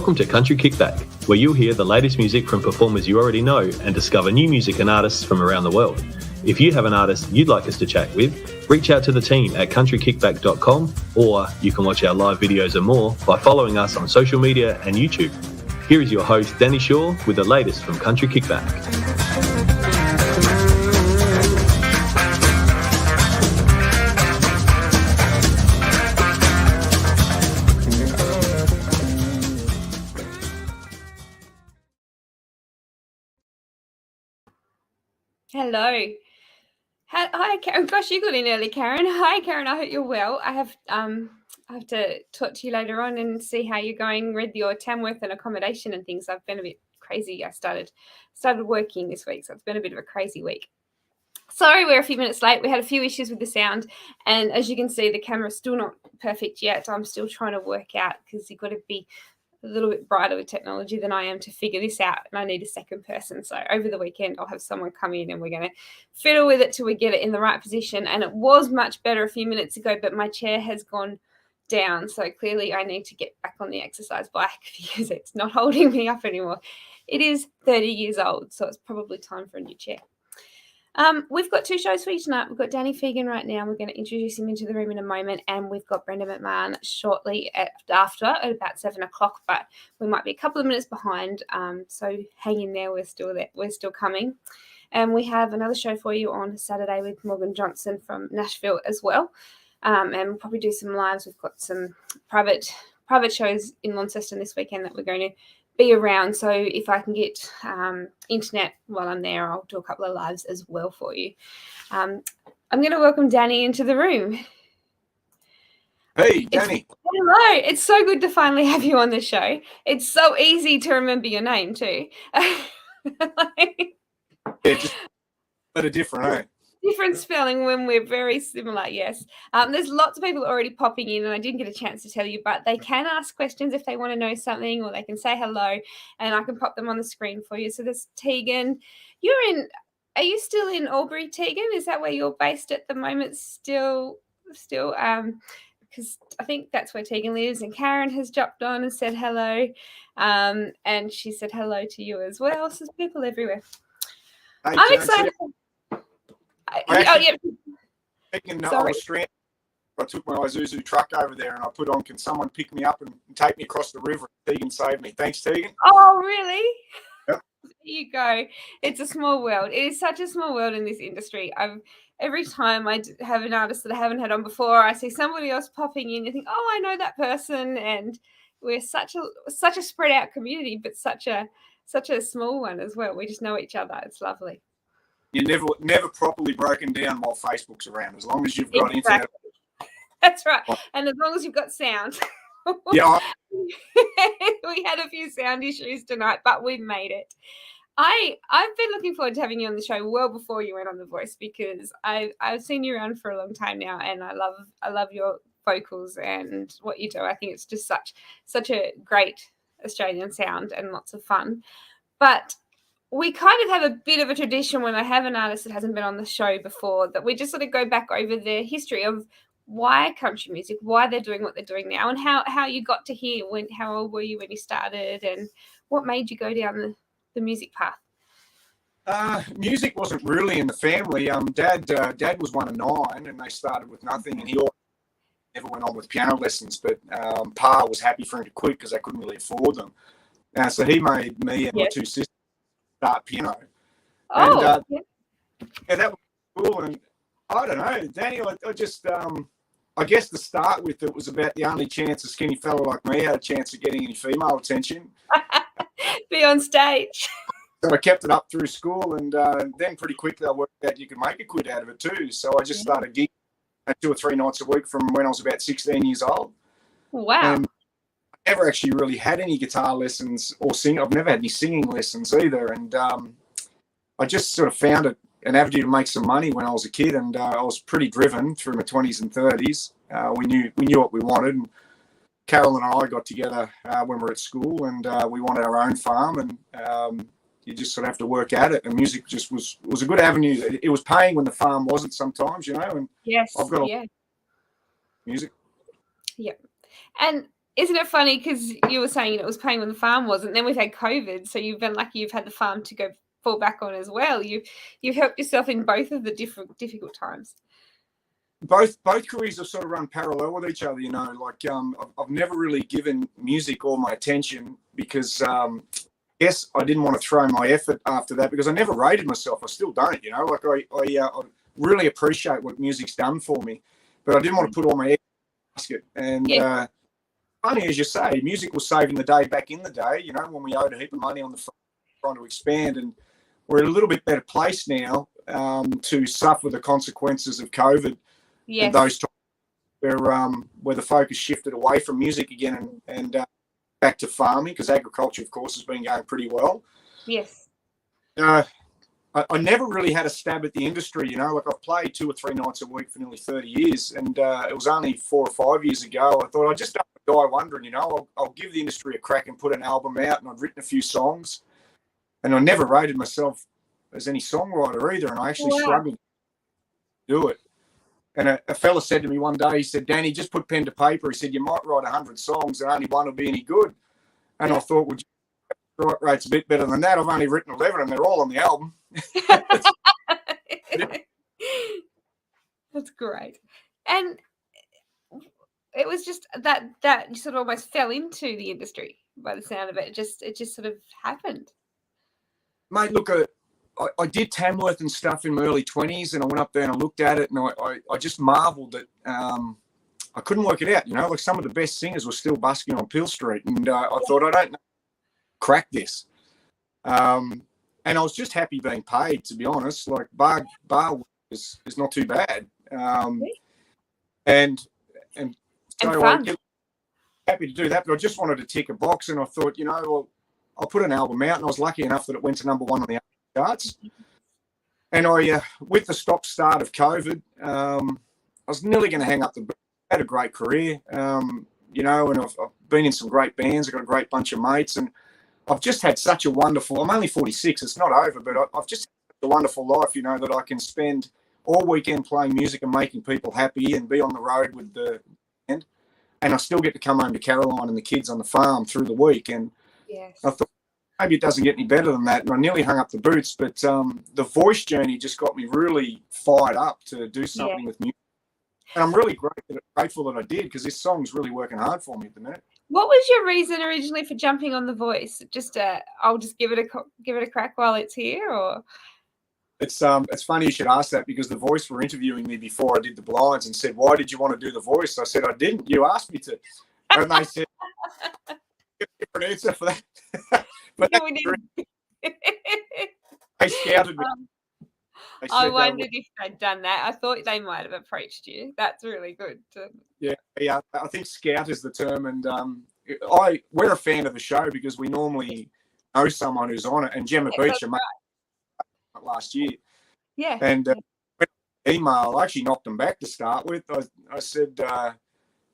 Welcome to Country Kickback, where you'll hear the latest music from performers you already know and discover new music and artists from around the world. If you have an artist you'd like us to chat with, reach out to the team at countrykickback.com, or you can watch our live videos and more by following us on social media and YouTube. Here is your host, Danni Shaw, with the latest from Country Kickback. Hello. Hi, Karen. Gosh, you got in early, Karen. Hi, Karen. I hope you're well. I have to talk to you later on and see how you're going with your Tamworth and accommodation and things. I've been a bit crazy. I started working this week, so it's been a bit of a crazy week. Sorry, we're a few minutes late. We had a few issues with the sound, and as you can see, the camera's still not perfect yet. I'm still trying to work out because you've got to be a little bit brighter with technology than I am to figure this out, and I need a second person. So over the weekend I'll have someone come in and we're going to fiddle with it till we get it in the right position. And it was much better a few minutes ago, but my chair has gone down, so clearly I need to get back on the exercise bike because it's not holding me up anymore. It is 30 years old, so it's probably time for a new chair. We've got two shows for you tonight. We've got Danni Phegan right now. We're going to introduce him into the room in a moment, and we've got Brenda McMahon shortly after at about 7 o'clock, but we might be a couple of minutes behind, so hang in there. We're still there. We're still coming. And we have another show for you on Saturday with Morgan Johnson from Nashville as well, and we'll probably do some lives. We've got some private shows in Launceston this weekend that we're going to be around, so if I can get internet while I'm there, I'll do a couple of lives as well for you. I'm going to welcome Danni into the room. Hey, Danni. Hello. It's so good to finally have you on the show. It's so easy to remember your name too. Yeah, just a bit different, eh? Different spelling when we're very similar, yes. There's lots of people already popping in, and I didn't get a chance to tell you, but they can ask questions if they want to know something, or they can say hello, and I can pop them on the screen for you. So there's Tegan. Are you still in Albury, Tegan? Is that where you're based at the moment still? Because I think that's where Tegan lives, and Karen has jumped on and said hello, and she said hello to you as well. So there's people everywhere. Hey, I'm excited. I took my Isuzu truck over there and I put on, can someone pick me up and take me across the river? Tegan saved me. Thanks, Tegan. Oh, really? Yep. There you go. It's a small world. It is such a small world in this industry. Every time I have an artist that I haven't had on before, I see somebody else popping in. You think, oh, I know that person, and we're such a spread out community, but such a small one as well. We just know each other. It's lovely. You're never properly broken down while Facebook's around, as long as you've got internet. That's right. And as long as you've got sound. Yeah. We had a few sound issues tonight, but we made it. I've been looking forward to having you on the show well before you went on The Voice, because I've seen you around for a long time now, and I love your vocals and what you do. I think it's just such a great Australian sound and lots of fun. But we kind of have a bit of a tradition when I have an artist that hasn't been on the show before, that we just sort of go back over their history of why country music, why they're doing what they're doing now, and how you got to here. How old were you when you started, and what made you go down the music path? Music wasn't really in the family. Dad was one of 9, and they started with nothing, and he never went on with piano lessons, but Pa was happy for him to quit because they couldn't really afford them. So he made me and my two sisters start piano. Oh, yeah, that was cool. And I don't know, Danni, I just, I guess to start with, it was about the only chance a skinny fella like me had a chance of getting any female attention. Be on stage. So I kept it up through school, and then pretty quickly I worked out you could make a quid out of it too. So I just started gigging 2 or 3 nights a week from when I was about 16 years old. Wow. And I never actually really had any guitar lessons or singing. I've never had any singing lessons either. And I just sort of found an avenue to make some money when I was a kid, and I was pretty driven through my 20s and 30s. We knew what we wanted. And Carol and I got together when we were at school, and we wanted our own farm, and you just sort of have to work at it. And music just was a good avenue. It was paying when the farm wasn't sometimes, And yes, I've got music. Yeah. And isn't it funny, because you were saying it was paying when the farm wasn't, then we've had COVID, so you've been lucky you've had the farm to go fall back on as well. You've helped yourself in both of the difficult times. Both careers have sort of run parallel with each other, you know. Like I've never really given music all my attention because yes, I didn't want to throw my effort after that, because I never rated myself. I still don't, you know. Like I really appreciate what music's done for me, but I didn't want to put all my eggs in the basket. And funny as you say, music was saving the day back in the day, you know, when we owed a heap of money on the front, trying to expand, and we're in a little bit better place now to suffer the consequences of COVID. Yes. And those times where the focus shifted away from music again and back to farming, because agriculture, of course, has been going pretty well. Yes. I never really had a stab at the industry, you know. Like, I've played 2 or 3 nights a week for nearly 30 years, and it was only 4 or 5 years ago I thought, I just don't die wondering, you know. I'll give the industry a crack and put an album out, and I'd written a few songs, and I never rated myself as any songwriter either, and I actually struggled to do it. And a fella said to me one day, he said, "Danny, just put pen to paper." He said, "You might write 100 songs and only one will be any good." And I thought, well, write rate's a bit better than that. I've only written 11 and they're all on the album. That's great. And it was just that you sort of almost fell into the industry by the sound of it. It just sort of happened. Mate, look, I did Tamworth and stuff in my early 20s, and I went up there and I looked at it, and I just marvelled that I couldn't work it out, you know. Like, some of the best singers were still busking on Peel Street, and I thought, I don't know, crack this. And I was just happy being paid, to be honest. Like, bar is not too bad. And so I was happy to do that, but I just wanted to tick a box, and I thought, you know, well, I'll put an album out, and I was lucky enough that it went to #1 on the charts. And I, with the stop-start of COVID, I was nearly going to hang up the boot. I had a great career, you know, and I've been in some great bands. I've got a great bunch of mates, and I've just had such a wonderful, I'm only 46, it's not over, but I've just had a wonderful life, you know, that I can spend all weekend playing music and making people happy and be on the road with the band. And I still get to come home to Caroline and the kids on the farm through the week. And I thought, maybe it doesn't get any better than that. And I nearly hung up the boots, but the voice journey just got me really fired up to do something with music. And I'm really grateful that I did, because this song's really working hard for me at the minute. What was your reason originally for jumping on The Voice? Just I'll just give it a crack while it's here, or? It's funny you should ask that, because The Voice were interviewing me before I did the blinds and said, "Why did you want to do The Voice?" I said, "I didn't. You asked me to." And they said, "Different answer for that." But no, we didn't. They scouted me. I wondered if they'd done that. I thought they might have approached you. That's really good. Yeah. I think scout is the term, and we're a fan of the show because we normally know someone who's on it. And Gemma Beecher made it last year. Yeah. And email, I actually knocked them back to start with. I said,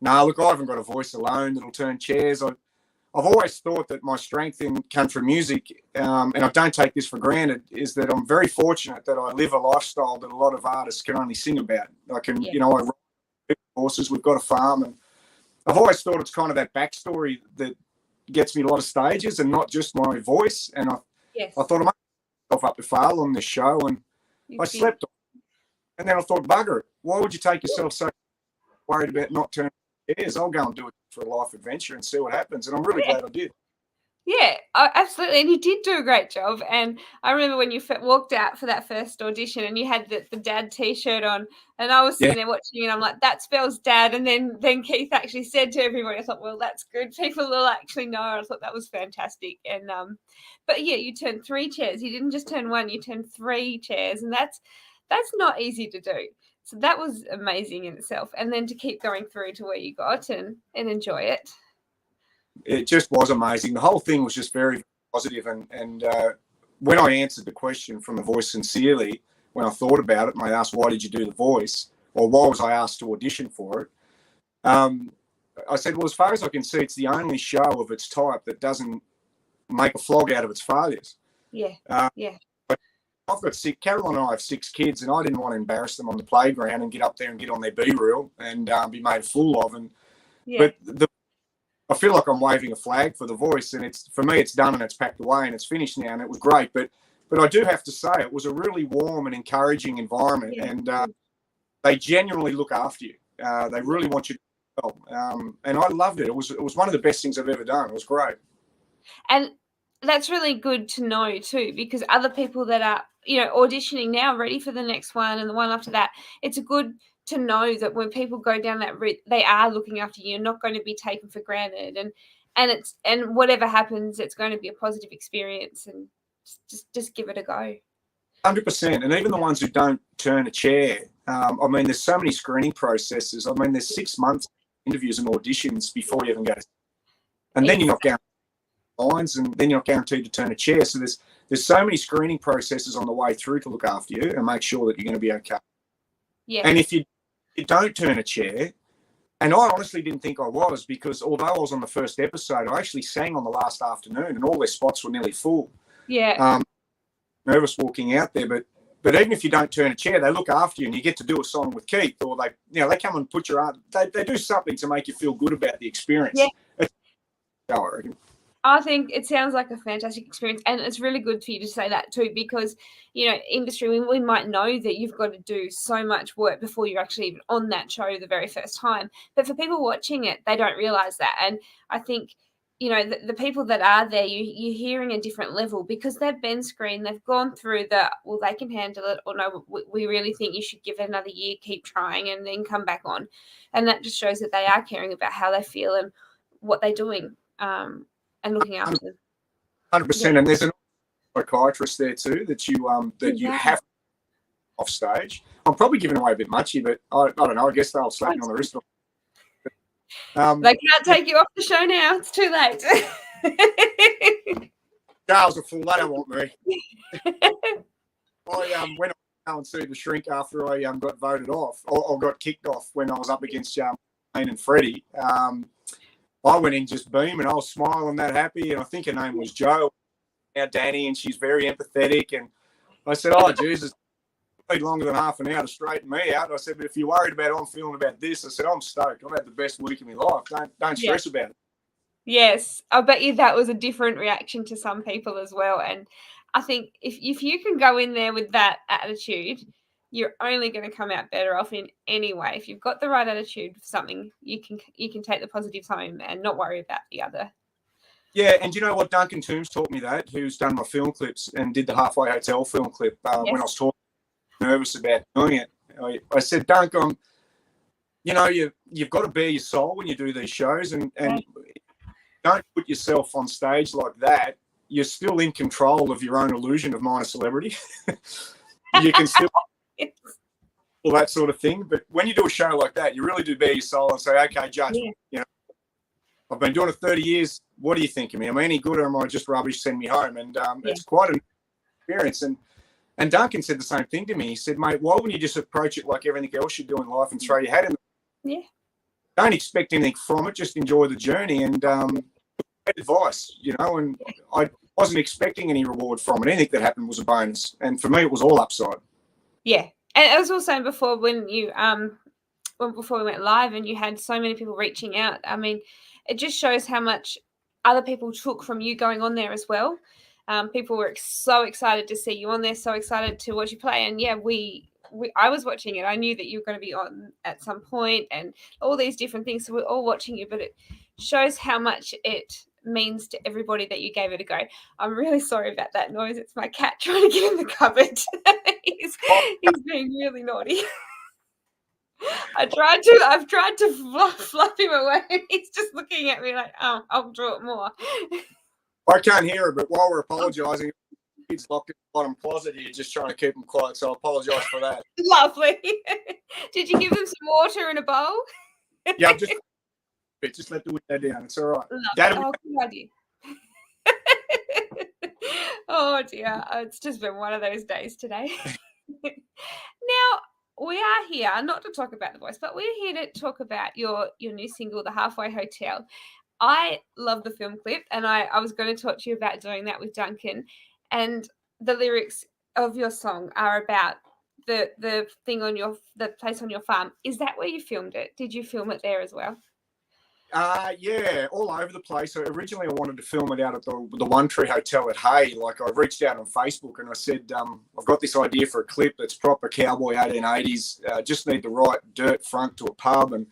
"No, look, I haven't got a voice alone that'll turn chairs." I've always thought that my strength in country music, and I don't take this for granted, is that I'm very fortunate that I live a lifestyle that a lot of artists can only sing about. I can, you know, I ride horses, we've got a farm, and I've always thought it's kind of that backstory that gets me a lot of stages and not just my voice. And I thought I made myself up to fail on this show, and I slept on. And then I thought, bugger it, why would you take yourself so worried about not turning chairs? I'll go and do it for a life adventure and see what happens. And I'm really glad I did. Yeah, absolutely. And you did do a great job. And I remember when you walked out for that first audition and you had the dad T-shirt on, and I was sitting there watching you, and I'm like, that spells dad. And then Keith actually said to everybody, I thought, well, that's good. People will actually know. I thought that was fantastic. And but yeah, you turned 3 chairs. You didn't just turn 1, you turned 3 chairs. And that's not easy to do. So that was amazing in itself. And then to keep going through to where you got and enjoy it. It just was amazing. The whole thing was just very positive. And when I answered the question from The Voice sincerely, when I thought about it and I asked, why did you do The Voice? Or why was I asked to audition for it? I said, well, as far as I can see, it's the only show of its type that doesn't make a flog out of its failures. Yeah, I've got Caroline and I have 6 kids, and I didn't want to embarrass them on the playground and get up there and get on their B-reel and be made a fool of. But I feel like I'm waving a flag for The Voice, and it's, for me, it's done and it's packed away and it's finished now, and it was great. But I do have to say it was a really warm and encouraging environment, and they genuinely look after you. They really want you to do well. And I loved it. It was one of the best things I've ever done. It was great. And that's really good to know too, because other people that are, auditioning now, ready for the next one and the one after that, it's good to know that when people go down that route, they are looking after you. You're not going to be taken for granted, and whatever happens, it's going to be a positive experience, and just give it a go. 100%. And even the ones who don't turn a chair, I mean, there's so many screening processes. I mean, there's 6 months interviews and auditions before you even go to, and then you're not guaranteed lines, and then you're not guaranteed to turn a chair. So there's so many screening processes on the way through to look after you and make sure that you're going to be okay. Yeah. And if you don't turn a chair, and I honestly didn't think I was, because although I was on the first episode, I actually sang on the last afternoon, and all their spots were nearly full. Yeah. Nervous walking out there, but even if you don't turn a chair, they look after you, and you get to do a song with Keith, or they come and put your arm. They do something to make you feel good about the experience. Yeah. I reckon. I think it sounds like a fantastic experience, and it's really good for you to say that too, because, industry, we might know that you've got to do so much work before you're actually even on that show the very first time. But for people watching it, they don't realize that. And I think, the people that are there, you're hearing a different level, because they've been screened, they've gone through they can handle it, or no, we really think you should give it another year, keep trying, and then come back on. And that just shows that they are caring about how they feel and what they're doing. And looking after them. 100%. And there's a psychiatrist there too that you have off stage. I'm probably giving away a bit muchy, but I don't know. I guess they'll slap me on the wrist. They can't take you off the show now. It's too late. Jails are full. They don't want me. I went on and see the shrink after I got voted off, or got kicked off when I was up against Jane and Freddie. I went in just beaming. I was smiling, that happy, and I think her name was Jo, now Danni, and she's very empathetic. And I said, "Oh, Jesus, it took longer than half an hour to straighten me out." I said, "But if you're worried about how I'm feeling about this," I said, "I'm stoked. I've had the best week of my life. Don't stress about it." Yes, I bet you that was a different reaction to some people as well. And I think if you can go in there with that attitude, you're only going to come out better off in any way. If you've got the right attitude for something, you can take the positives home and not worry about the other. Yeah, and you know what? Duncan Toombs taught me that, who's done my film clips and did the Halfway Hotel film clip. When I was nervous about doing it, I said, Duncan, you've got to bare your soul when you do these shows, and don't put yourself on stage like that. You're still in control of your own illusion of minor celebrity. You can still... all that sort of thing, but when you do a show like that, you really do bare your soul and say, "Okay, judge, I've been doing it 30 years. What do you think of me? Am I any good, or am I just rubbish? Send me home." And it's quite an experience. And Duncan said the same thing to me. He said, "Mate, why wouldn't you just approach it like everything else you do in life and throw your hat in? Yeah. Don't expect anything from it. Just enjoy the journey." And advice, and I wasn't expecting any reward from it. Anything that happened was a bonus, and for me, it was all upside. Yeah. And as I was saying before, when you before we went live and you had so many people reaching out, I mean, it just shows how much other people took from you going on there as well. People were so excited to see you on there, so excited to watch you play. And yeah, I was watching it. I knew that you were going to be on at some point and all these different things. So we're all watching you, but it shows how much it means to everybody that you gave it a go. I'm really sorry about that noise. It's my cat trying to get in the cupboard. he's being really naughty. I've tried to fluff him away, and he's just looking at me like, "Oh, I'll draw it more." I can't hear it, but while we're apologising, he's locked in the bottom closet here, just trying to keep him quiet. So I apologise for that. Lovely. Did you give him some water in a bowl? Yeah, just let the window down. It's all right. Good idea. Oh dear, it's just been one of those days today. Now, we are here not to talk about The Voice, but we're here to talk about your new single, The Halfway Hotel. I love the film clip, and I was going to talk to you about doing that with Duncan. And the lyrics of your song are about the thing on the place on your farm. Is that where you filmed it? Did you film it there as well? Yeah, all over the place. So originally I wanted to film it out at the One Tree Hotel at Hay. Like I reached out on Facebook and I said, I've got this idea for a clip that's proper cowboy 1880s. Just need the right dirt front to a pub. And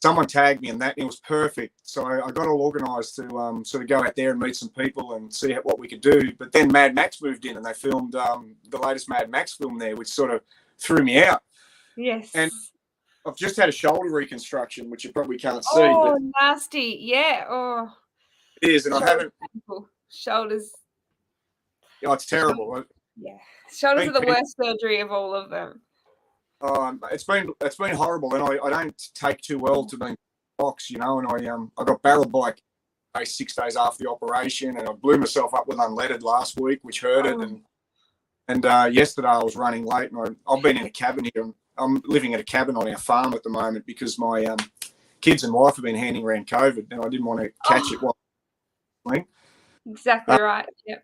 someone tagged me in that and it was perfect. So I got all organised to sort of go out there and meet some people and see what we could do. But then Mad Max moved in and they filmed the latest Mad Max film there, which sort of threw me out. Yes. And I've just had a shoulder reconstruction, which you probably can't see. Oh, but nasty. Yeah. Oh. it is, and I haven't. Shoulders. Oh, it's terrible. Yeah. Shoulders are the worst surgery of all of them. It's been horrible, and I don't take too well to being box, you know. And I got barrel bike 6 days after the operation, and I blew myself up with unleaded last week, which hurted. And yesterday I was running late, and I've been in a cabin here. And I'm living at a cabin on our farm at the moment because my kids and wife have been handing around COVID, and I didn't want to catch it while I was playing. Exactly right. Yep.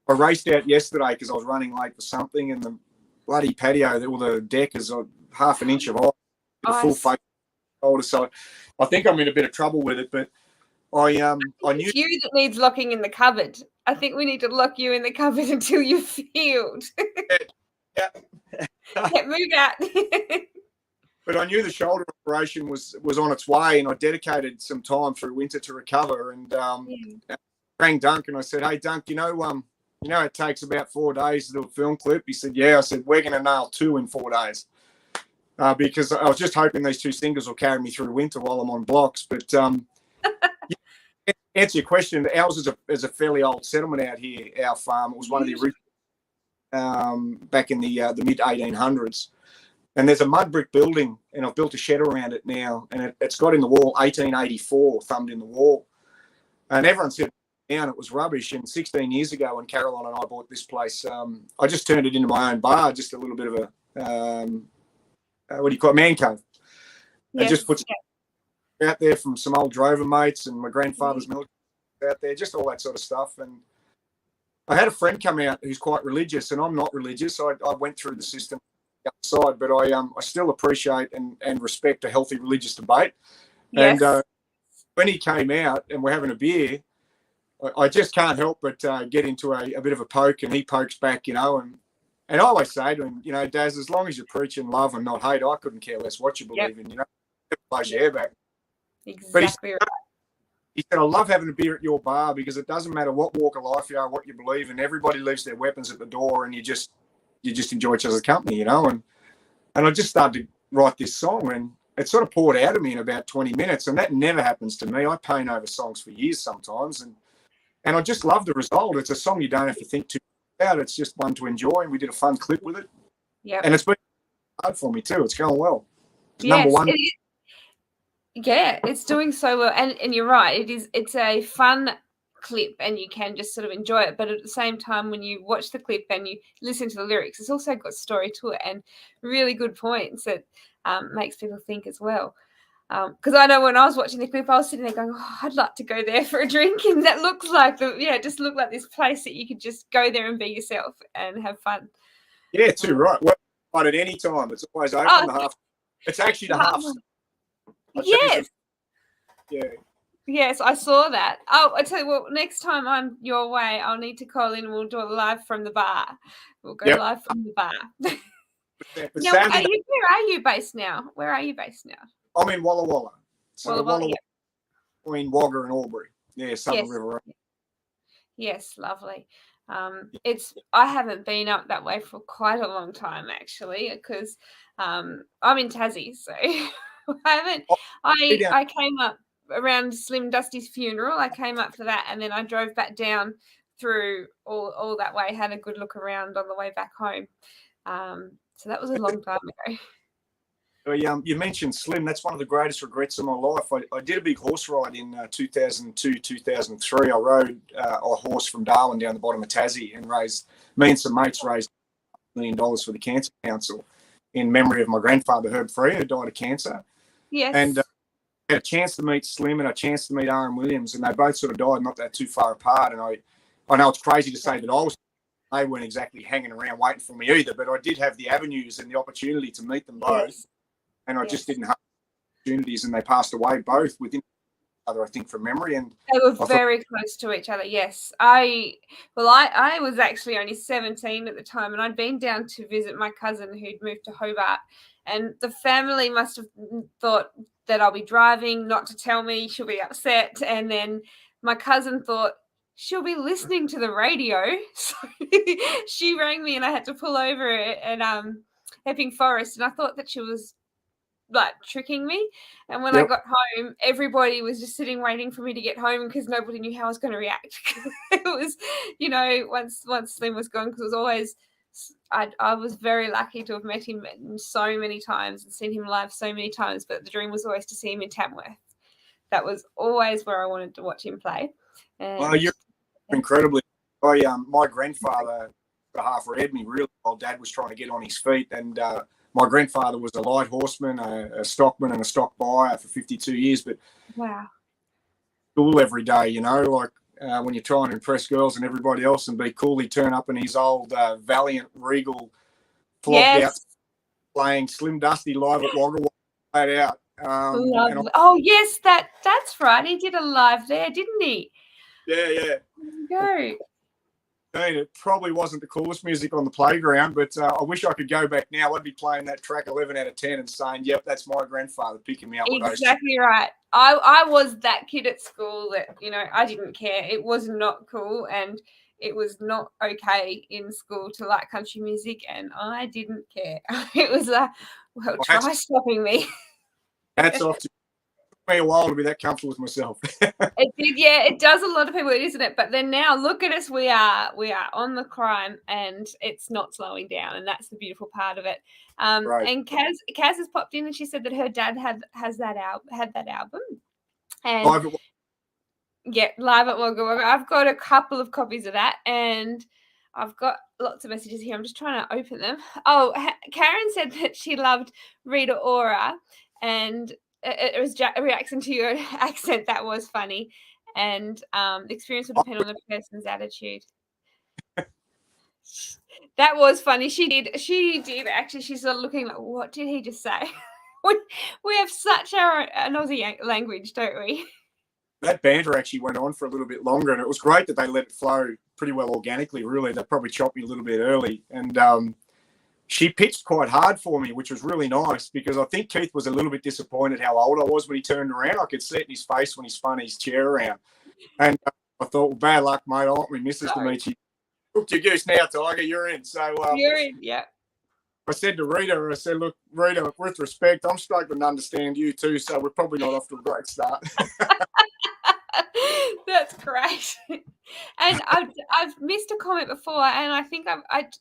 I raced out yesterday because I was running late for something, and the bloody patio, or the deck is half an inch of ice, with a full face shoulder. So I think I'm in a bit of trouble with it, but I knew it's you that needs locking in the cupboard. I think we need to lock you in the cupboard until you're healed. Yeah. Can't move out. But I knew the shoulder operation was on its way, and I dedicated some time through winter to recover. And I rang Dunk and I said, "Hey, Dunk, you know it takes about 4 days to do a film clip." He said, "Yeah." I said, "We're going to nail 2 in 4 days," because I was just hoping these 2 singles will carry me through winter while I'm on blocks. But answer your question, ours is a fairly old settlement out here. Our farm, it was one of the original. Back in the mid 1800s, and there's a mud brick building, and I've built a shed around it now, and it's got in the wall 1884 thumbed in the wall, and everyone said down it was rubbish. And 16 years ago, when Caroline and I bought this place, I just turned it into my own bar, just a little bit of a what do you call it, man cave, and just put out there from some old drover mates and my grandfather's milk out there, just all that sort of stuff. And I had a friend come out who's quite religious, and I'm not religious. So I went through the system outside, but I still appreciate and respect a healthy religious debate. Yes. And when he came out and we're having a beer, I just can't help but get into a bit of a poke, and he pokes back, you know. And I always say to him, you know, Daz, as long as you're preaching love and not hate, I couldn't care less what you believe in, you know. It blows your hair back. Exactly right. He said, "I love having a beer at your bar because it doesn't matter what walk of life you are, what you believe, and everybody leaves their weapons at the door, and you just enjoy each other's company, you know." And I just started to write this song, and it sort of poured out of me in about 20 minutes, and that never happens to me. I paint over songs for years sometimes, and I just love the result. It's a song you don't have to think too much about. It's just one to enjoy, and we did a fun clip with it. Yeah, and it's been hard for me too. It's going well. It's number one. Yeah, it's doing so well, and you're right. It's a fun clip, and you can just sort of enjoy it. But at the same time, when you watch the clip and you listen to the lyrics, it's also got story to it and really good points that makes people think as well. Because I know when I was watching the clip, I was sitting there going, "Oh, I'd like to go there for a drink," and that looks like it just looked like this place that you could just go there and be yourself and have fun. Yeah, too right. Well, at any time, it's always open. It's actually the half. Yes. Yeah. Yes, I saw that. Oh, I tell you what, next time I'm your way, I'll need to call in and we'll do it live from the bar. We'll go live from the bar. Now, where are you based now? Where are you based now? I'm in Walla Walla. So Walla Walla, between Wagga and Albury. Yeah, Southern River Road. Yes, lovely. I haven't been up that way for quite a long time actually, because I'm in Tassie, so I came up around Slim Dusty's funeral. I came up for that, and then I drove back down through all that way, had a good look around on the way back home. So that was a long time ago. You mentioned Slim. That's one of the greatest regrets of my life. I did a big horse ride in 2002, 2003. I rode a horse from Darwin down the bottom of Tassie and me and some mates raised $1 million for the Cancer Council in memory of my grandfather, Herb Free, who died of cancer. Yes. And I had a chance to meet Slim and a chance to meet Aaron Williams, and they both sort of died not that too far apart. And I know it's crazy to say that they weren't exactly hanging around waiting for me either, but I did have the avenues and the opportunity to meet them both. Yes. And I just didn't have opportunities, and they passed away both within other, I think, from memory. And they were very close to each other. Yes, I was actually only 17 at the time, and I'd been down to visit my cousin who'd moved to Hobart, and the family must have thought that I'll be driving, not to tell me, she'll be upset, and then my cousin thought she'll be listening to the radio, so she rang me, and I had to pull over at Epping Forest, and I thought that she was like tricking me. And when I got home, everybody was just sitting waiting for me to get home because nobody knew how I was going to react. It was, once Slim was gone, because it was always, I was very lucky to have met him so many times and seen him live so many times, but the dream was always to see him in Tamworth. That was always where I wanted to watch him play. Well, you're incredibly. My grandfather half-read me really while Dad was trying to get on his feet, and my grandfather was a light horseman, a stockman, and a stock buyer for 52 years. But wow, school every day, when you're trying to impress girls and everybody else and be cool, he'd turn up in his old Valiant Regal, flogged out, playing Slim Dusty live at Wagga Wagga out. Oh yes, that's right. He did a live there, didn't he? Yeah. There you go. I mean, it probably wasn't the coolest music on the playground, but I wish I could go back now. I'd be playing that track 11 out of 10 and saying, yep, that's my grandfather picking me up with those. Exactly right. I was that kid at school that, I didn't care. It was not cool, and it was not okay in school to like country music, and I didn't care. It was try stopping me. Hats off to me a while to be that comfortable with myself. It did, yeah. It does a lot of people, isn't it? But then now, look at us. We are on the climb, and it's not slowing down, and that's the beautiful part of it. Right. And Kaz has popped in, and she said that her dad had that album, and live at Wagga Wagga. I've got a couple of copies of that, and I've got lots of messages here. I'm just trying to open them. Oh, Karen said that she loved Rita Ora, and it was a reaction to your accent. That was funny. And the experience will depend on the person's attitude. That was funny. She did actually. She's sort of looking like, what did he just say? We have such an Aussie language, don't we? That banter actually went on for a little bit longer, and it was great that they let it flow pretty well organically, really. They probably chopped me a little bit early. And she pitched quite hard for me, which was really nice, because I think Keith was a little bit disappointed how old I was when he turned around. I could see it in his face when he spun his chair around. And I thought, well, bad luck, mate. I want my missus to meet you. Look your goose now, Tiger. You're in. So you're in, yeah. I said to Rita, look, Rita, with respect, I'm struggling to understand you too, so we're probably not off to a great start. That's great. And I've missed a comment before, and I think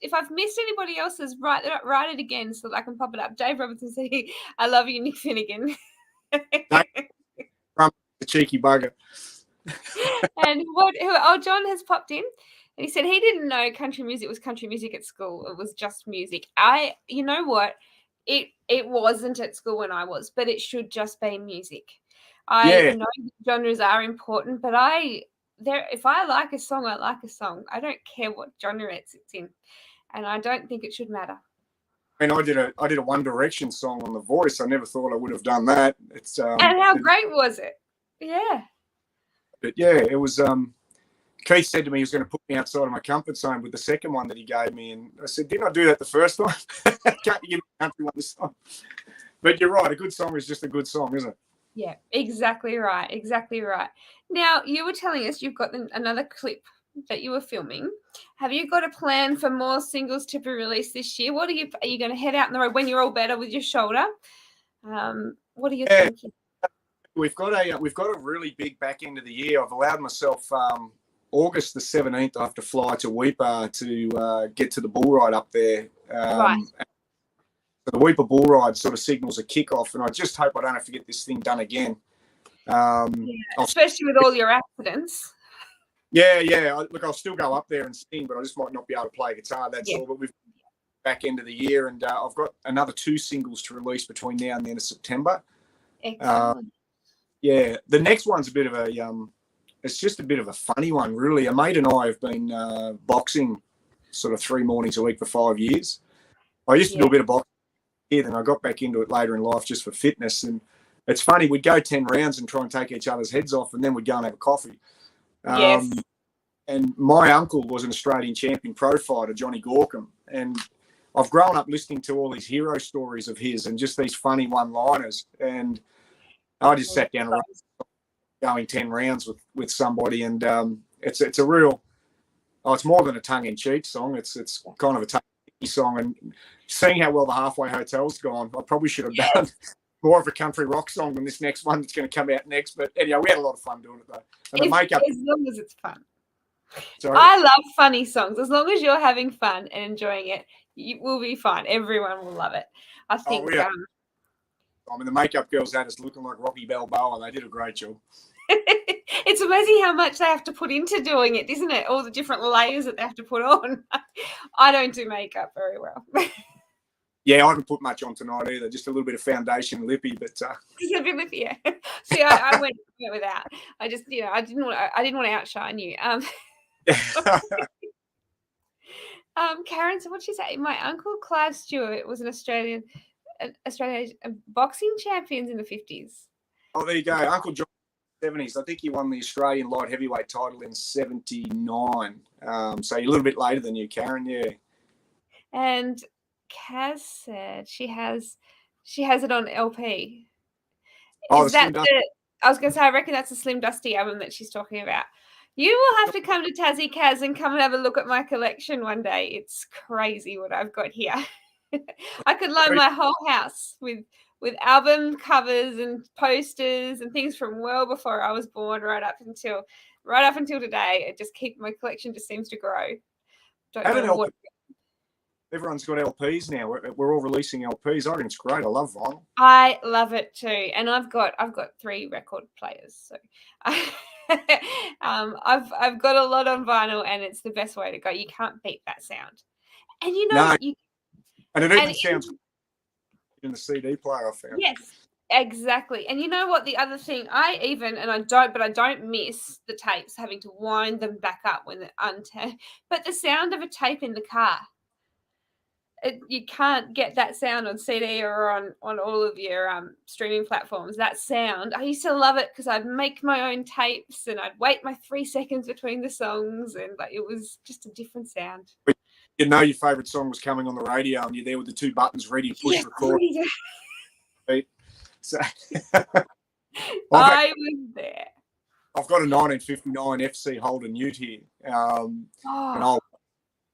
if I've missed anybody else's, write it again so that I can pop it up. Dave Robertson said, "I love you, Nick Finnegan." The cheeky bugger. And John has popped in, and he said he didn't know country music was country music at school. It was just music. You know what? It wasn't at school when I was, but it should just be music. I know genres are important, but if I like a song, I like a song. I don't care what genre it's in, and I don't think it should matter. I mean, I did a One Direction song on The Voice. I never thought I would have done that. It's and how great was it? Yeah. But yeah, it was. Keith said to me he was going to put me outside of my comfort zone with the second one that he gave me, and I said, "Didn't I do that the first time? Can't you give me a country one this time?" But you're right. A good song is just a good song, isn't it? Yeah, exactly right. Exactly right. Now, you were telling us you've got another clip that you were filming. Have you got a plan for more singles to be released this year? Are you going to head out on the road when you're all better with your shoulder? What are you thinking? We've got a really big back end of the year. I've allowed myself August the 17th. I have to fly to Weipa to get to the bull ride up there. Right. The Weipa bull ride sort of signals a kickoff, and I just hope I don't have to get this thing done again. Especially with all your accidents. Yeah. Look, I'll still go up there and sing, but I just might not be able to play guitar. That's all. But we've back end of the year, and I've got another 2 singles to release between now and the end of September. Excellent. The next one's a bit of a it's just a bit of a funny one, really. A mate and I have been boxing sort of 3 mornings a week for 5 years. I used to do a bit of boxing here, then I got back into it later in life just for fitness. And it's funny, we'd go 10 rounds and try and take each other's heads off, and then we'd go and have a coffee. Yes. And my uncle was an Australian champion pro fighter, Johnny Gorkham. And I've grown up listening to all these hero stories of his and just these funny one-liners. And I just sat down and going 10 rounds with somebody. And it's a real, it's more than a tongue-in-cheek song. It's kind of a tongue-in-cheek song. And seeing how well the Halfway Hotel's gone, I probably should have done more of a country rock song than this next one that's going to come out next. But anyway, we had a lot of fun doing it, though. And the makeup, as long as it's fun. Sorry? I love funny songs. As long as you're having fun and enjoying it, you will be fine. Everyone will love it. I think. I mean, the makeup girls had us looking like Rocky Balboa. They did a great job. It's amazing how much they have to put into doing it, isn't it? All the different layers that they have to put on. I don't do makeup very well. Yeah, I haven't put much on tonight either. Just a little bit of foundation, lippy, but just a bit lippy, yeah. See, I went without. I just, I didn't want to outshine you. Karen, so what'd she say? My uncle Clive Stewart was an Australian boxing champions in the 50s. Oh, there you go. Uncle John in the 70s. I think he won the Australian light heavyweight title in 79. So you're a little bit later than you, Karen, yeah. And Kaz said she has it on LP. Is that I was going to say, I reckon that's a Slim Dusty album that she's talking about. You will have to come to Tassie, Kaz, and come and have a look at my collection one day. It's crazy what I've got here. I could line my whole house with album covers and posters and things from well before I was born, right up until today. My collection just seems to grow. Everyone's got LPs now. We're all releasing LPs. I think it's great. I love vinyl. I love it too, and I've got 3 record players, so I've got a lot on vinyl, and it's the best way to go. You can't beat that sound, and and it even sounds in the CD player. I found. Yes, exactly. And you know what? The other thing, I don't miss the tapes having to wind them back up when they're unturned. But the sound of a tape in the car. You can't get that sound on CD or on all of your streaming platforms. That sound, I used to love it because I'd make my own tapes and I'd wait my 3 seconds between the songs, and it was just a different sound. You know your favourite song was coming on the radio, and you're there with the 2 buttons ready to push record. So, I was there. I've got a 1959 FC Holden Ute here.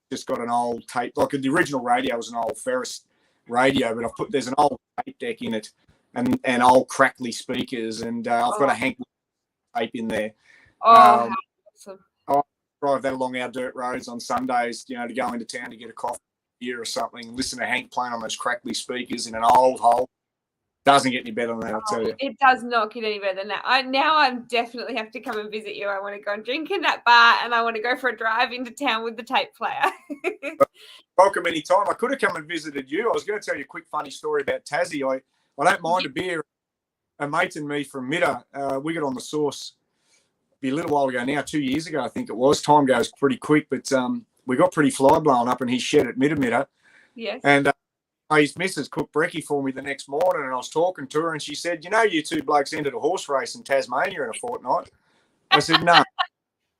Just got an old tape, like the original radio was an old Ferris radio, but there's an old tape deck in it and old crackly speakers, and I've got a Hank tape in there. How awesome. I drive that along our dirt roads on Sundays, to go into town to get a coffee or something, listen to Hank playing on those crackly speakers in an old hole. Doesn't get any better than that, I'll tell you. It does not get any better than that. I definitely have to come and visit you. I want to go and drink in that bar, and I want to go for a drive into town with the tape player. Welcome anytime. I could have come and visited you. I was going to tell you a quick funny story about Tassie. I don't mind a beer. A mate and me from Midder, we got on the Source a little while ago now, 2 years ago, I think it was. Time goes pretty quick, but we got pretty fly blown up in his shed at Midder. Yes. And his missus cooked brekkie for me the next morning, and I was talking to her, and she said, you 2 blokes entered a horse race in Tasmania in a fortnight. I said, no.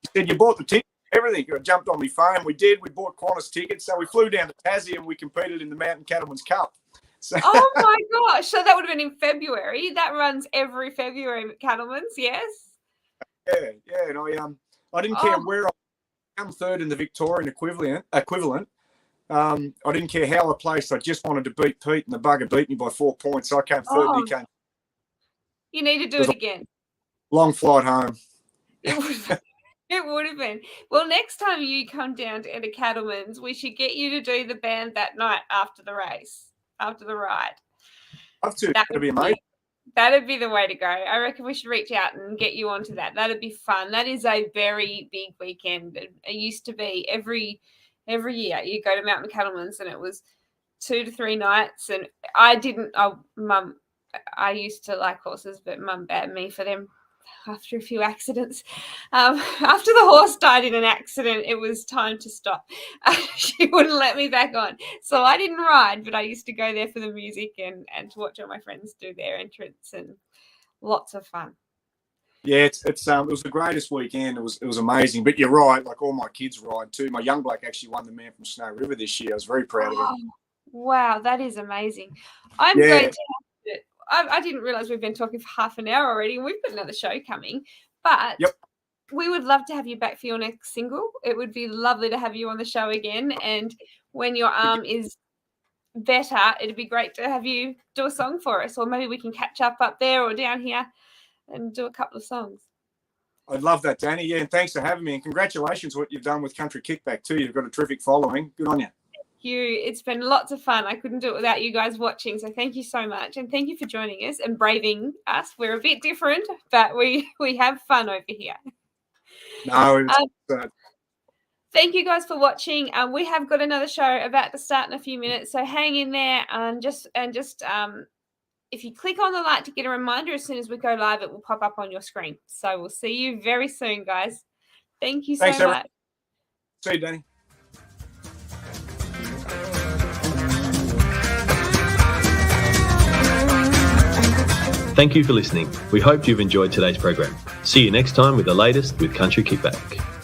She said, you bought the ticket, everything. I jumped on my phone. We did. We bought Qantas tickets. So we flew down to Tassie, and we competed in the Mountain Cattlemen's Cup. So, oh, my gosh. So that would have been in February. That runs every February at Cattlemen's, yes? Yeah. And I didn't care where I come third in the Victorian equivalent. I didn't care how I placed. I just wanted to beat Pete, and the bugger beat me by 4 points. So I came third, and he came. You need to do it again. Long flight home. It would have been. Well, next time you come down to Enter Cattlemen's, we should get you to do the band that night after the race, after the ride. That'd be amazing. That'd be the way to go. I reckon we should reach out and get you onto that. That'd be fun. That is a very big weekend. It used to be every year you go to Mountain Cattlemen's, and it was 2 to 3 nights. And I used to like horses, but Mum banned me for them after a few accidents. After the horse died in an accident, it was time to stop. She wouldn't let me back on. So I didn't ride, but I used to go there for the music and to watch all my friends do their entrance. And lots of fun. Yeah, it was the greatest weekend. It was amazing. But you're right, like all my kids ride too. My young bloke actually won the Man from Snow River this year. I was very proud of him. Wow, that is amazing. I'm Yeah. going to I didn't realize we've been talking for half an hour already, and we've got another show coming. But Yep. we would love to have you back for your next single. It would be lovely to have you on the show again. And when your arm is better, it'd be great to have you do a song for us, or maybe we can catch up there or down here and do a couple of songs. I'd love that, Danny. Yeah, and thanks for having me. And congratulations on what you've done with Country Kickback too. You've got a terrific following. Good on you. It's been lots of fun. I couldn't do it without you guys watching, so thank you so much, and thank you for joining us and braving us. We're a bit different, but we have fun over here. No, thank you guys for watching. We have got another show about to start in a few minutes, so hang in there and just if you click on the light to get a reminder as soon as we go live, it will pop up on your screen. So we'll see you very soon, guys. Thank you so much. See you, Danny. Thank you for listening. We hope you've enjoyed today's program. See you next time with the latest with Country Kickback.